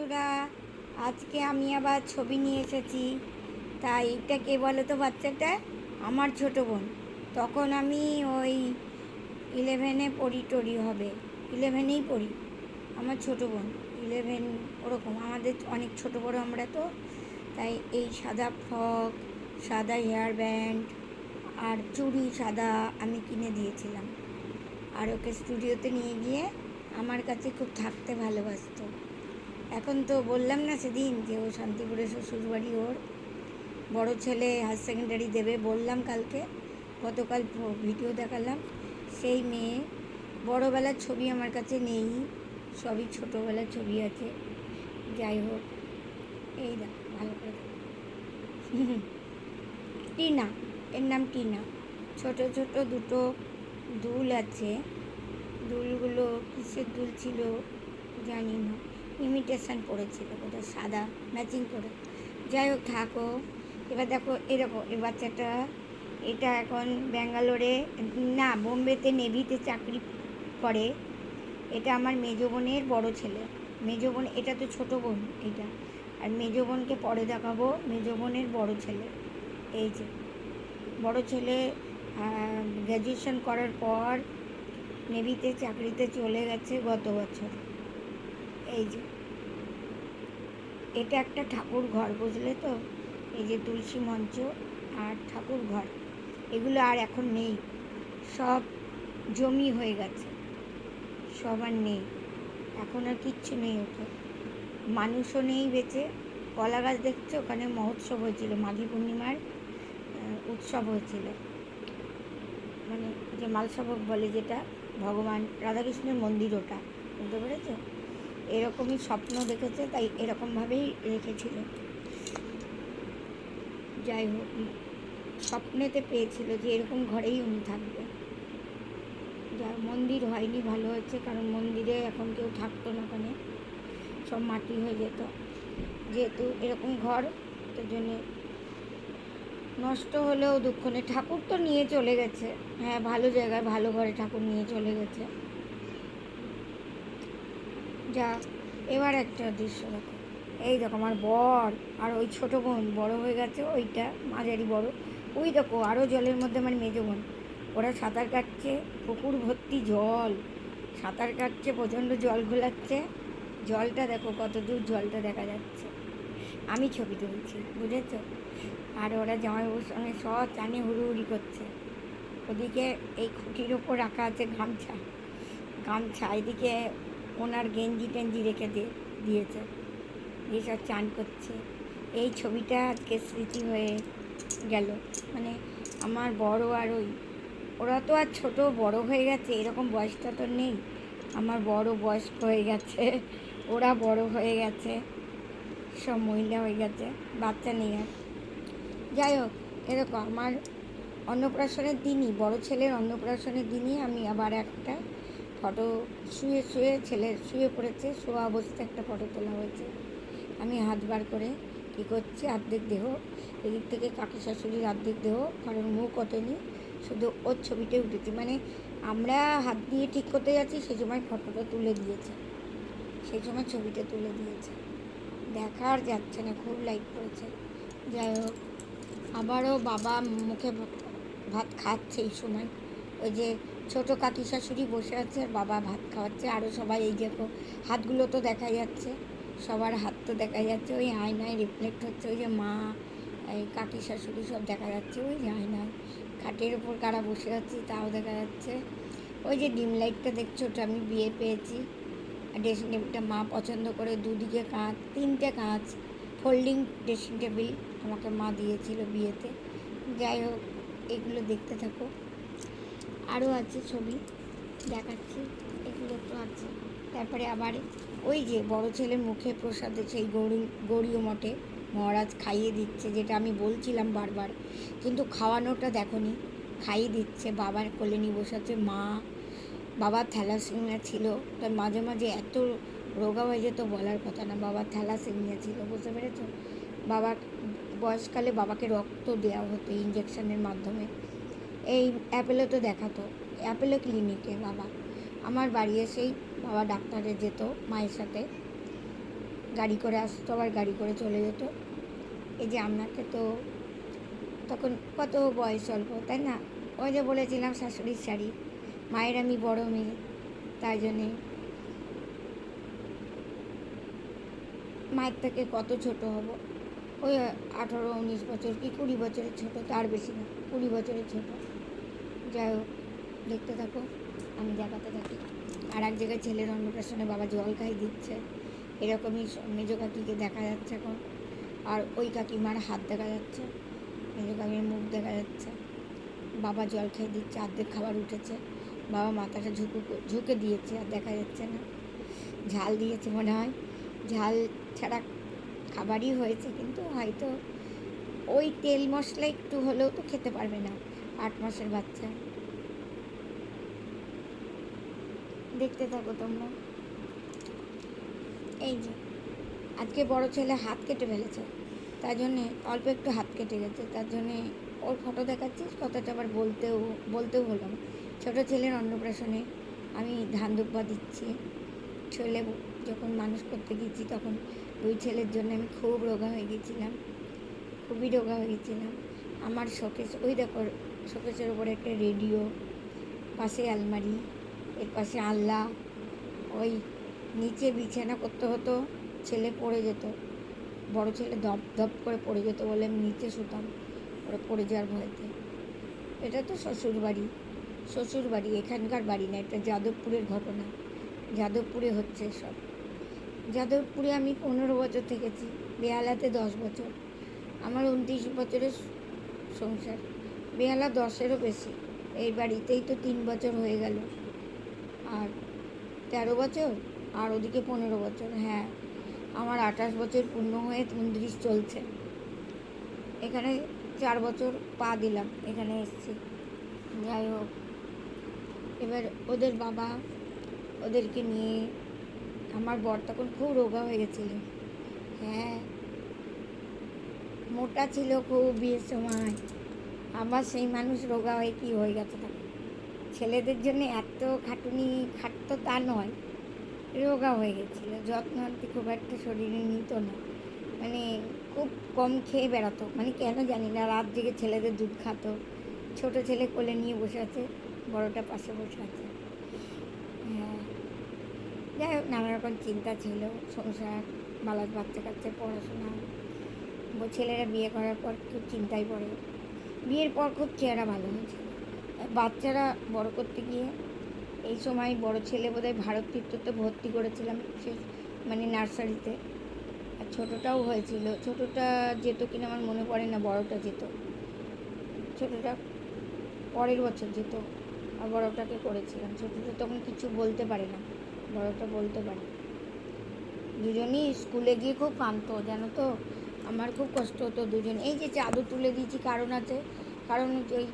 বন্ধুরা, আজকে আমি আবার ছবি নিয়ে এসেছি। তাই এটা কে বলো তো বাচ্চাটা? আমার ছোটো বোন। তখন আমি ওই 11-এ টরি হবে, 11-এই পড়ি। আমার ছোটো বোন 11 ওরকম, আমাদের অনেক ছোটো বড়ো আমরা তো। তাই এই সাদা ফ্রক, সাদা হেয়ার ব্যান্ড আর চুড়ি সাদা আমি কিনে দিয়েছিলাম। আর ওকে স্টুডিওতে নিয়ে গিয়ে আমার কাছে খুব থাকতে ভালোবাসতো। এখন তো বললাম না সেদিন যে ও শান্তিপুরে শ্বশুরবাড়ি, ওর বড় ছেলে হায়ার সেকেন্ডারি দেবে বললাম কালকে, গতকাল ভিডিও দেখালাম। সেই মেয়ে, বড়োবেলার ছবি আমার কাছে নেই, সবই ছোটোবেলার ছবি আছে। যাই হোক, এই দেখ ভালো করে টিনা, এর নাম টিনা। ছোট ছোট দুটো দুল আছে, দুলগুলো কিসের দুল ছিল জানি না, ইমিটেশন পড়েছিল কোথাও সাদা ম্যাচিং করে। যাই হোক থাকো। এবার দেখো এরকম এই বাচ্চাটা, এটা এখন ব্যাঙ্গালোরে, না বোম্বেতে নেভিতে চাকরি করে। এটা আমার মেজো বোনের বড়ো ছেলে। মেজো বোন, এটা তো ছোটো বোন এটা, আর মেজো বোনকে পরে দেখাবো। মেজো বোনের বড়ো ছেলে, এই যে বড়ো ছেলে গ্র্যাজুয়েশন করার পর নেভিতে চাকরিতে চলে গেছে গত বছর। এই যে এটা একটা ঠাকুর ঘর, বুঝলে তো? এই যে তুলসী মঞ্চ আর ঠাকুর ঘর, এগুলো আর এখন নেই, সব জমি হয়ে গেছে, সব আর নেই, এখন আর কিচ্ছু নেই ওঠে, মানুষও নেই বেঁচে। কলা গাছ দেখছো, ওখানে মহোৎসব হয়েছিল, মাঘী পূর্ণিমার উৎসব হয়েছিল, মানে যে মালসাভোগ বলে, যেটা ভগবান রাধাকৃষ্ণের মন্দির, ওটা বুঝতে পেরেছ? এরকমই স্বপ্ন দেখেছে, তাই এরকমভাবেই রেখেছিল। যাই হোক, স্বপ্নেতে পেয়েছিল যে এরকম ঘরেই উনি থাকবে। যা মন্দির হয়নি, ভালো হয়েছে, কারণ মন্দিরে এখন কেউ থাকতো না, ওখানে সব মাটি হয়ে যেত। যেহেতু এরকম ঘর, তার জন্যে নষ্ট হলেও দুঃখ নেই। ঠাকুর তো নিয়ে চলে গেছে, হ্যাঁ ভালো জায়গায় ভালো ঘরে ঠাকুর নিয়ে চলে গেছে। যা, এবার একটা দৃশ্য দেখো, এই দেখো আমার বর আর ওই ছোটো বোন বড় হয়ে গেছে, ওইটা মাঝারি বড়, ওই দেখো আরও জলের মধ্যে আমার মেজো বোন, ওরা সাঁতার কাটছে, পুকুর ভর্তি জল, সাঁতার কাটছে, প্রচণ্ড জল ঘোলাচ্ছে, জলটা দেখো কত দূর জলটা দেখা যাচ্ছে। আমি ছবি তুলছি, বুঝেছ? আর ওরা জামাইবাবুর সঙ্গে সব চানে হুড়ুহুড়ি করছে। ওদিকে এই খুঁটির ওপর রাখা আছে গামছা, গামছা এদিকে ওনার গেঞ্জি টেঞ্জি রেখে দিয়েছে, দিয়ে সব চান করছে। এই ছবিটা আজকে স্মৃতি হয়ে গেল। মানে আমার বড় আর ওরা তো আর ছোট, বড় হয়ে গেছে, এরকম বয়সটা তো নেই। আমার বড় বয়স্ক হয়ে গেছে, ওরা বড় হয়ে গেছে, সব মহিলা হয়ে গেছে, বাচ্চা নেই আর। যাই হোক, এরকম আমার অন্নপ্রাশনের দিনই, বড় ছেলের অন্নপ্রাশনের দিনই আমি আবার একটা ফটো, শুয়ে শুয়ে, ছেলে শুয়ে পড়েছে, শোয়া অবস্থায় একটা ফটো তোলা হয়েছে। আমি হাত বার করে কী করছি, অর্ধেক দেহ, এদিক থেকে কাকি শাশুড়ির অর্ধেক দেহ, কারণ মুখ ওঠেনি, শুধু ওর ছবিটাই উঠেছে। মানে আমরা হাত দিয়ে ঠিক করতে যাচ্ছি, সেই সময় ফটোটা তুলে দিয়েছে, সেই সময় ছবিটা তুলে দিয়েছে, দেখার যাচ্ছে না, খুব লাইট পড়েছে। যাই হোক, আবারও বাবা মুখে ভাত খাচ্ছে এই সময়, ওই যে ছোটো কাকি শাশুড়ি বসে আছে আর বাবা ভাত খাওয়াচ্ছে, আরও সবাই এই যে হাতগুলো তো দেখা যাচ্ছে, সবার হাত তো দেখা যাচ্ছে, ওই আয়নায় রিফ্লেক্ট হচ্ছে, ওই যে মা, এই কাকি শাশুড়ি সব দেখা যাচ্ছে, ওই যে আয়নায় খাটের ওপর কারা বসে আছে তাও দেখা যাচ্ছে। ওই যে ডিম লাইটটা দেখছো, ওটা আমি বিয়ে পেয়েছি। ড্রেসিং টেবিলটা মা পছন্দ করে, দুদিকে কাঁচ, 3টে কাঁচ, ফোল্ডিং ড্রেসিং টেবিল আমাকে মা দিয়েছিল বিয়েতে। যাই হোক, এগুলো দেখতে থাকো, আরও আছে ছবি দেখাচ্ছি, এগুলো তো আছে। তারপরে আবার ওই যে বড় ছেলের মুখে প্রসাদে সেই গৌরীয় মঠে মহারাজ খাইয়ে দিচ্ছে, যেটা আমি বলছিলাম বারবার, কিন্তু খাওয়ানোটা দেখোনি, খাইয়ে দিচ্ছে, বাবার কোলে নিয়ে বসাচ্ছে মা। বাবার থ্যালাসেমিয়া ছিল, তার মাঝে মাঝে এত রোগা হয়ে যেত বলার কথা না, বাবার থ্যালাসেমিয়া ছিল, বুঝতে পেরেছ? বাবার বয়সকালে বাবাকে রক্ত দেওয়া হতো ইঞ্জেকশনের মাধ্যমে। এই অ্যাপেলো তো দেখাতো, অ্যাপেলো ক্লিনিকে বাবা, আমার বাড়ি এসেই বাবা ডাক্তারে যেত মায়ের সাথে, গাড়ি করে আসতো, আবার গাড়ি করে চলে যেত। এই যে আপনাকে তো তখন কত বয়স অল্প, তাই না? ওই যে বলেছিলাম শাশুড়ির শাড়ি, মায়ের আমি বড় মেয়ে, তাই জন্যে মায়ের থেকে কত ছোট হব, ওই 18-19 বছর কি 20 বছরের ছোট, তার বেশি না, 20 বছরের ছোট। যাই হোক, দেখতে থাকো, আমি দেখাতে থাকি। আর এক জায়গায় ছেলের অন্নপ্রাশনে বাবা জল খাই দিচ্ছে, এরকমই মেজো কাকিকে দেখা যাচ্ছে এখন। আর ওই কাকিমার হাত দেখা যাচ্ছে, মেজো কাকির মুখ দেখা যাচ্ছে। বাবা জল খেয়ে দিচ্ছে, অর্ধেক খাবার উঠেছে, বাবা মাথাটা ঝুঁকে দিয়েছে, আর দেখা যাচ্ছে না। ঝাল দিয়েছে মনে হয়, ঝাল ছাড়া খাবারই হয়েছে, কিন্তু হয়তো ওই তেল মশলা একটু হলেও তো খেতে পারবে না 8 মাসের বাচ্চা। দেখতে থাকো তোমরা। এই যে আজকে বড় ছেলে হাত কেটে ফেলেছে, তার জন্যে অল্প একটু হাত কেটে গেছে, তার জন্যে ওর ফটো দেখাচ্ছিস, কথাটা আবার বলতেও হলো না। ছোটো ছেলের অন্নপ্রাশনে আমি ধান দুব্বা দিচ্ছি। ছেলে যখন মানুষ করতে গেছি তখন দুই ছেলের জন্য আমি খুব রোগা হয়ে গেছিলাম, খুবই রোগা হয়ে গেছিলাম। আমার শোকেস, ওই দেখো শোকেসের উপরে একটা রেডিও, পাশে আলমারি, এর পাশে আলনা, ওই নিচে বিছানা করতে হতো, ছেলে পড়ে যেত, বড় ছেলে ধপ ধপ করে পড়ে যেত বলে আমি নিচে শুতাম, ওরা পড়ে যাওয়ার ভয়তে। এটা তো শ্বশুর বাড়ি, এখানকার বাড়ি না, এটা যাদবপুরের ঘটনা, যাদবপুরে হচ্ছে সব। যাদবপুরে আমি 15 বছর থেকেছি, বেহালাতে 10 বছর, আমার 29 বছরের সংসার, বেহালা 10-এরও বেশি। এই বাড়িতেই তো 3 বছর হয়ে গেল, আর 13 বছর, আর ওদিকে 15 বছর। হ্যাঁ, আমার 28 বছর পূর্ণ হয়ে 29 চলছে। এখানে 4 বছর পা দিলাম, এখানে এসছি। যাই হোক, এবার ওদের বাবা ওদেরকে নিয়ে, আমার বর তখন খুব রোগা হয়ে গেছিল। হ্যাঁ, মোটা ছিল খুব বিয়ের সময়, আবার সেই মানুষ রোগা হয়ে কী হয়ে গেছে তখন। ছেলেদের জন্য এত খাটতো তা নয়, রোগা হয়ে গেছিলো, যত্ন আনতে খুব একটা শরীরে নিত না, মানে খুব কম খেয়ে বেড়াতো, মানে কেন জানি না, রাত জেগে ছেলেদের দুধ খাতো। ছোটো ছেলে কোলে নিয়ে বসে আছে, বড়োটা পাশে বসে আছে। হ্যাঁ, যাই হোক, নানা রকম চিন্তা ছিল, সংসার, বাচ্চা কাচ্চার পড়াশোনা। ছেলেরা বিয়ে করার পর খুব চিন্তায় পড়ে, বিয়ের পর খুব চেহারা ভালো হয়েছিল, বাচ্চারা বড় করতে গিয়ে এই সময় বড় ছেলে বোধহয় ভারত তীর্থতে ভর্তি করেছিলাম, সে মানে নার্সারিতে, আর ছোটোটাও হয়েছিল, ছোটোটা যেত কিনা আমার মনে পড়ে না, বড়োটা যেত, ছোটোটা পরের বছর যেত, আর বড়োটাকে করেছিলাম। ছোটোটা তখন কিছু বলতে পারে না, বড়োটা বলতে পারে। দুজনেই স্কুলে গিয়ে খুব কাঁদতো, জানো তো, আমার খুব কষ্ট হতো দুজন। এই যে চাদর তুলে দিয়েছি, কারণ আছে, কারণ ওই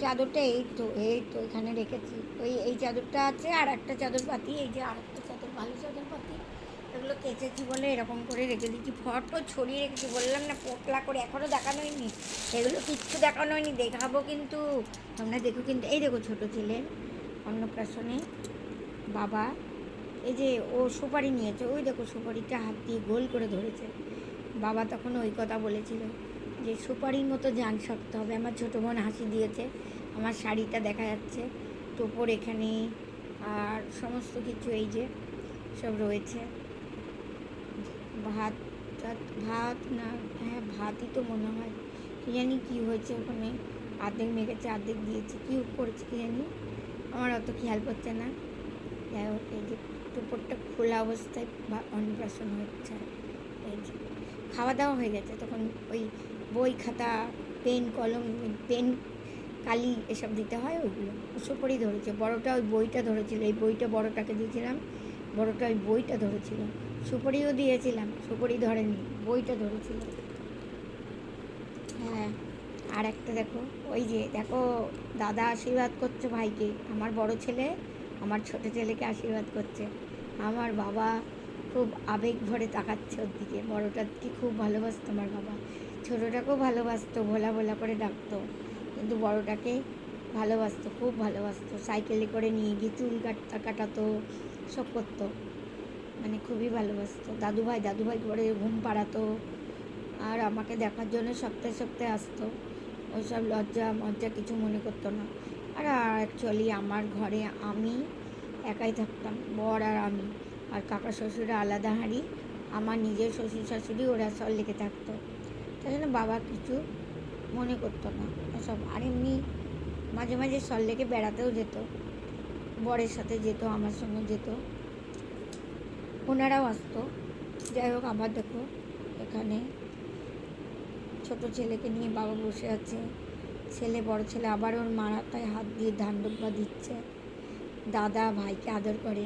চাদরটা এই তো এখানে রেখেছি, এই চাদরটা আছে, আর একটা চাদর পাতি, এই যে আর একটা চাদর, ভালো চাদর পাতি, এগুলো কেচেছি বলে এরকম করে রেখে দিচ্ছি, ফটো ছড়িয়ে রেখেছি, বললাম না পোটলা করে, এখনও দেখানো হয়নি, এগুলো কিচ্ছু দেখানো হয়নি, দেখাবো কিন্তু, তোমরা দেখো কিন্তু। এই দেখো ছোটো ছেলের অন্নপ্রাশনে বাবা, এই যে ও সুপারি নিয়েছে, ওই দেখো সুপারিটা হাত দিয়ে গোল করে ধরেছে, বাবা তখন ওই কথা বলেছিল যে সুপারির মতো জান শক্ত হবে। আমার ছোটো বোন হাসি দিয়েছে, আমার শাড়িটা দেখা যাচ্ছে, টোপর এখানে, আর সমস্ত কিছু এই যে সব রয়েছে। ভাত ভাত না, হ্যাঁ ভাতই তো মনে হয়, কী জানি কী হয়েছে ওখানে, অর্ধেক মেখেছে অর্ধেক দিয়েছে, কী করেছে কী জানি, আমার অত খেয়াল করছে না। যাই হোক, এই যে টোপরটা খোলা অবস্থায় অন্নপ্রাশন হচ্ছে। এই যে খাওয়া দাওয়া হয়ে গেছে, তখন ওই বই খাতা পেন কলম পেন কালি এসব দিতে হয়, ওইগুলো সুপারি ধরেছে, বড়োটা ওই বইটা ধরেছিল, এই বইটা বড়োটাকে দিয়েছিলাম, বড়োটা ওই বইটা ধরেছিল, সুপারিও দিয়েছিলাম, সুপারি ধরেনি, বইটা ধরেছিল। হ্যাঁ, আর একটা দেখো, ওই যে দেখো দাদা আশীর্বাদ করছে ভাইকে, আমার বড় ছেলে আমার ছোটো ছেলেকে আশীর্বাদ করছে, আমার বাবা খুব আবেগ ভরে তাকাচ্ছে ওর দিকে, বড়োটাকে খুব ভালোবাসতো আমার বাবা, ছোটোটাকেও ভালোবাসতো, ভোলা ভোলা করে ডাকতো, কিন্তু বড়োটাকে ভালোবাসতো, খুব ভালোবাসতো, সাইকেলে করে নিয়ে গিয়ে চুল কাটাতো, সব করতো। মানে খুবই ভালোবাসতো। দাদুভাই দাদুভাই করে ঘুম পাড়াতো, আর আমাকে দেখার জন্য সপ্তাহে সপ্তাহে আসতো। ওইসব লজ্জা মজ্জা কিছু মনে করতো না। আর অ্যাকচুয়ালি আমার ঘরে আমি একাই থাকতাম, বর আর আমি, আর কাকা শ্বশুরা আলাদা হাঁড়ি। আমার নিজের শ্বশুর শাশুড়ি ওরা সল্টলেকে থাকতো, তাই জন্য বাবা কিছু মনে করতো না এসব। আর এমনি মাঝে মাঝে সল্টলেকে বেড়াতেও যেত, বরের সাথে যেত, আমার সঙ্গে যেত, ওনারাও আসতো। যাই হোক, আবার দেখো এখানে ছোট ছেলেকে নিয়ে বাবা বসে আছে। ছেলে, বড় ছেলে আবার ওর মাথায় হাত দিয়ে ধান ডুব্বা দিচ্ছে। দাদা ভাইকে আদর করে।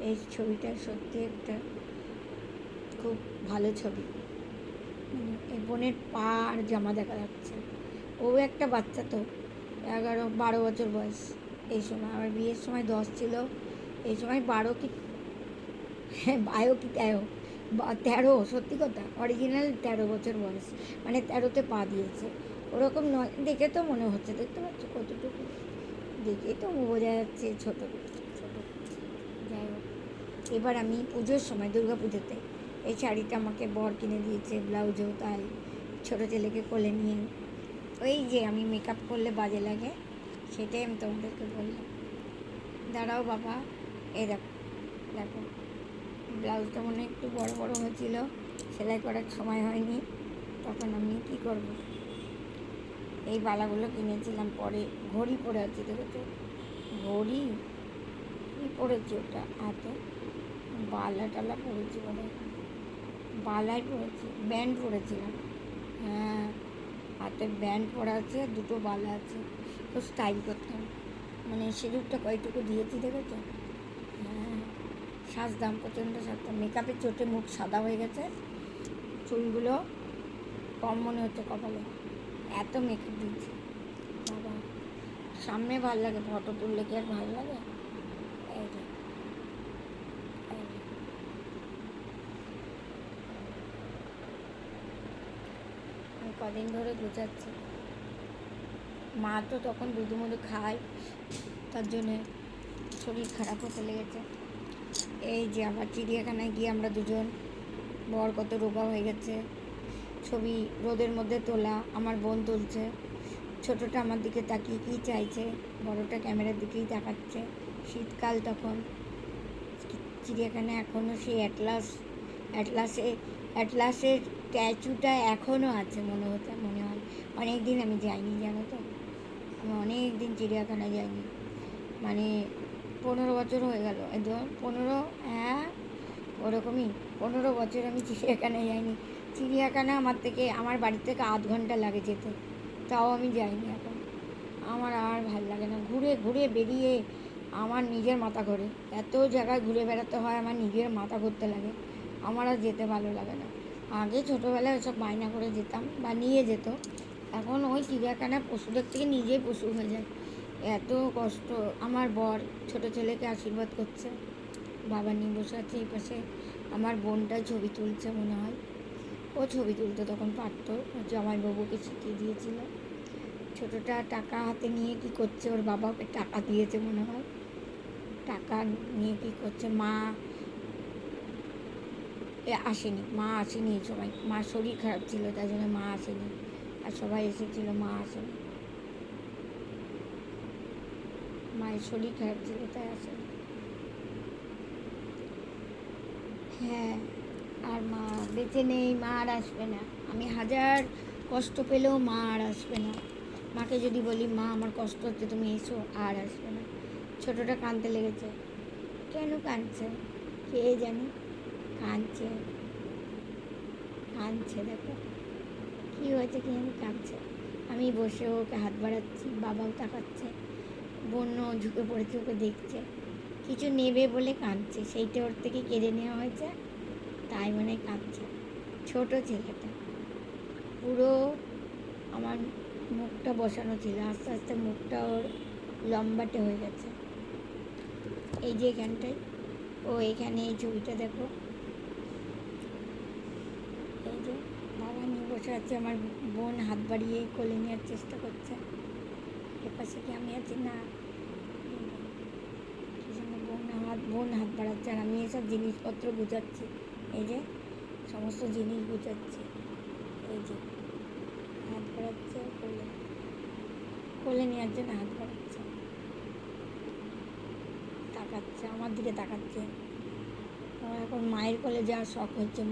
এই ছবিটা সত্যি একটা খুব ভালো ছবি। এই বোনের পা আর জামা দেখা যাচ্ছে। ও একটা বাচ্চা তো, 11-12 বছর বয়স এই সময়। আমার বিয়ের সময় 10 ছিল, এই সময় 12 কি, হ্যাঁ 22 কি 13, সত্যি কথা, অরিজিনাল 13 বছর বয়স, মানে 13তে পা দিয়েছে। ওরকম নয়, দেখে তো মনে হচ্ছে, দেখতে পাচ্ছ কতটুকু, দেখেই তো বোঝা যাচ্ছে ছোট ছোট। যাই হোক, এবার আমি পুজোর সময়, দুর্গা পুজোতে এই শাড়িটা আমাকে বর কিনে দিয়েছে, ব্লাউজও তাই। ছোটো ছেলেকে কোলে নিয়ে, ওই যে আমি মেকআপ করলে বাজে লাগে, সেটাই আমি তোমাদেরকে বললাম। দাঁড়াও বাবা, এই দেখো দেখো, ব্লাউজটা মনে হয় একটু বড় বড় হয়েছিল, সেলাই করার সময় হয়নি, তখন আমি কী করব, এই বালাগুলো কিনেছিলাম। পরে ঘড়ি পরে আছে, দেখেছো ঘড়ি, কী পরেছি ওটা হাতে, বালা টালা পরেছি, বলে বালাই পরেছি, ব্যান্ড পরেছিলাম, হ্যাঁ হাতে ব্যান্ড পরা আছে, দুটো বালা আছে। তো স্টাইল করতাম, মানে সিঁদুরটা কয়টুকু দিয়েছি দেখেছো, হ্যাঁ সাজতাম, প্রচণ্ড সাজতাম। মেকআপের চোটে মুখ সাদা হয়ে গেছে, চুলগুলো কম মনে হচ্ছে কপালে, এত মেকআপ দিয়েছি বাবা। সামনে ভালো লাগে, ফটো তুললে কি আর ভালো লাগে। এই যে আমি কদিন ধরে গুছাচ্ছি। মা তো তখন দুধু মুধু খায়, তার জন্যে শরীর খারাপ হতে লেগেছে। এই যে আবার চিড়িয়াখানায় গিয়ে আমরা দুজন, বর কত রোগা হয়ে গেছে, ছবি রোদের মধ্যে তোলা, আমার বোন তুলছে। ছোটোটা আমার দিকে তাকিয়ে কী চাইছে, বড়টা ক্যামেরার দিকেই তাকাচ্ছে। শীতকাল তখন, চিড়িয়াখানায় এখনও সেই অ্যাটলাসের স্ট্যাচুটা এখনও আছে মনে হয়। অনেক দিন আমি যাইনি, জানো তো, আমি অনেক দিন চিড়িয়াখানায় যাইনি, মানে 15 বছর হয়ে গেল, এই 15, হ্যাঁ ওরকমই 15 বছর আমি চিড়িয়াখানায় যাইনি। চিড়িয়াখানা আমার বাড়ি থেকে আধ ঘন্টা লাগে যেতে, তাও আমি যাইনি এখন। আমার আর ভাল লাগে না, ঘুরে ঘুরে বেরিয়ে আমার নিজের মাথা ঘোরে। এত জায়গায় ঘুরে বেড়াতে হয়, আমার নিজের মাথা ঘুরতে লাগে, আমার আর যেতে ভালো লাগে না। আগে ছোটোবেলায় ওসব বায়না করে যেতাম বা নিয়ে যেত, এখন ওই চিড়িয়াখানায় পশুদের থেকে নিজেই পশু হয়ে যায়, এত কষ্ট। আমার বর ছোটো ছেলেকে আশীর্বাদ করছে, বাবা নিয়ে বসে আছে এই পাশে। আমার বোনটাই ছবি তুলছে মনে হয়, ও ছবি তুলতে তখন পারতো, জামাইবাবুকে শিখিয়ে দিয়েছিল। ছোটোটা টাকা হাতে নিয়ে কী করছে, ওর বাবা ওকে টাকা দিয়েছে মনে হয়, টাকা নিয়ে কী করছে। মা আসেনি এই সময়, মার শরীর খারাপ ছিল, তাই জন্য মা আসেনি, আর সবাই এসেছিল, মা আসেনি, মায়ের শরীর খারাপ ছিল তাই আসেনি। হ্যাঁ, আর মা বেঁচে নেই, মা আর আসবে না। আমি হাজার কষ্ট পেলেও মা আর আসবে না। মাকে যদি বলি মা আমার কষ্ট হচ্ছে, তুমি এসো, আর আসবে না। ছোটোটা কাঁদতে লেগেছে, কেন কাঁদছে কে জানি, কাঁদছে কাঁদছে, দেখো কী হয়েছে কি জানি, কাঁদছে। আমি বসে ওকে হাত বাড়াচ্ছি, বাবাও তাকাচ্ছে, বোনও ঝুঁকে পড়েছে, ওকে দেখছে, কিছু নেবে বলে কাঁদছে, সেইটা ওর থেকে কেড়ে নেওয়া হয়েছে, তাই মনে কাঁদছে। ছোটো ছেলেটা পুরো আমার মুখটা বসানো ছিল, আস্তে আস্তে মুখটা ওর লম্বাটে হয়ে গেছে, এই যে এখানটায়, ও এখানে এই ছবিটা দেখো, এই যে বাবা নিয়ে বসে আছে, আমার বোন হাত বাড়িয়ে কোলে নেওয়ার চেষ্টা করছে, এপাশে কি আমি আছি না, কি জন্য বোন বোন হাত বাড়াচ্ছে আর আমি এসব জিনিসপত্র গুছাচ্ছি। এই যে সমস্ত জিনিস গুছাচ্ছি। এই যে হাত বাড়াচ্ছে, কোলে কোলে নেওয়ার জন্য হাত বাড়াচ্ছে, তাকাচ্ছে আমার দিকে তাকাচ্ছে। আমার এখন মায়ের কোলে যাওয়ার শখ হচ্ছে,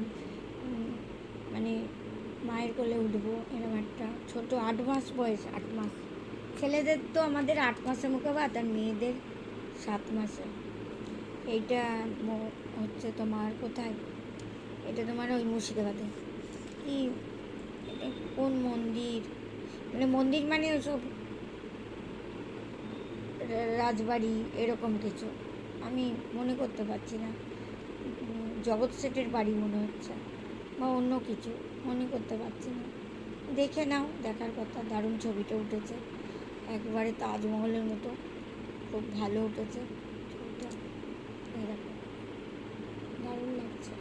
মানে মায়ের কোলে উঠবো এরকম একটা ছোট 8 মাস বয়স, 8 মাস। ছেলেদের তো আমাদের 8 মাসে মুখে ভাত, আর মেয়েদের 7 মাসে। এইটা হচ্ছে তোমার কোথায়, এটা তোমার ওই মুর্শিদাবাদে। কি এটা কোন মন্দির, মানে মন্দির মানে ওইসব রাজবাড়ি এরকম কিছু, আমি মনে করতে পারছি না। জগৎ শেঠের বাড়ি মনে হচ্ছে, বা অন্য কিছু, মনে করতে পারছি না। দেখে নাও, দেখার কথা। দারুণ ছবিটা উঠেছে, একবারে তাজমহলের মতো, খুব ভালো উঠেছে ছবিটা। এরকম দারুণ লাগছে।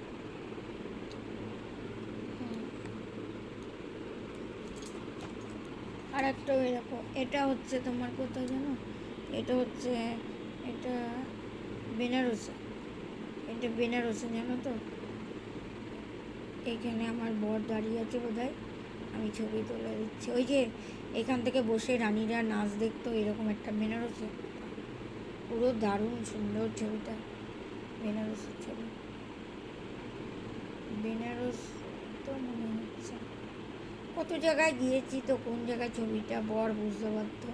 আর একটা এরকম, এটা হচ্ছে তোমার কোথায় জানো, এটা হচ্ছে, এটা বেনারসে, এটা বেনারসে জানো তো। এইখানে আমার বর দাঁড়িয়ে আছে বোধহয়, আমি ছবি তুলে দিচ্ছি। ওই যে এখান থেকে বসে রানীরা নাচ দেখতো, এরকম একটা বেনারসে, পুরো দারুণ সুন্দর ছবিটা। বেনারসের ছবি, বেনারস তো মনে হচ্ছে। কত জায়গায় গিয়েছি তো, কোন জায়গায় ছবিটা বর বুঝতে পারতো,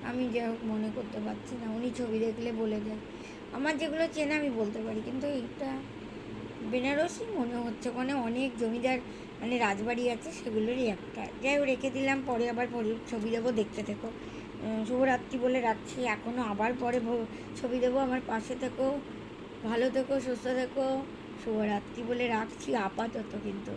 আমি যাই হোক মনে করতে পারছি না। উনি ছবি দেখলে বলে দেয়, আমার যেগুলো চেনা আমি বলতে পারি, কিন্তু এইটা বেনারসই মনে হচ্ছে। ওখানে অনেক জমিদার মানে রাজবাড়ি আছে, সেগুলোরই একটা। যাই হোক রেখে দিলাম, পরে আবার ছবি দেবো, দেখতে থেকো। শুভরাত্রি বলে রাখছি, এখনও আবার পরে ছবি দেবো। আমার পাশে থেকো, ভালো থেকো, সুস্থ থেকো। শুভরাত্রি বলে রাখছি আপাতত কিন্তু।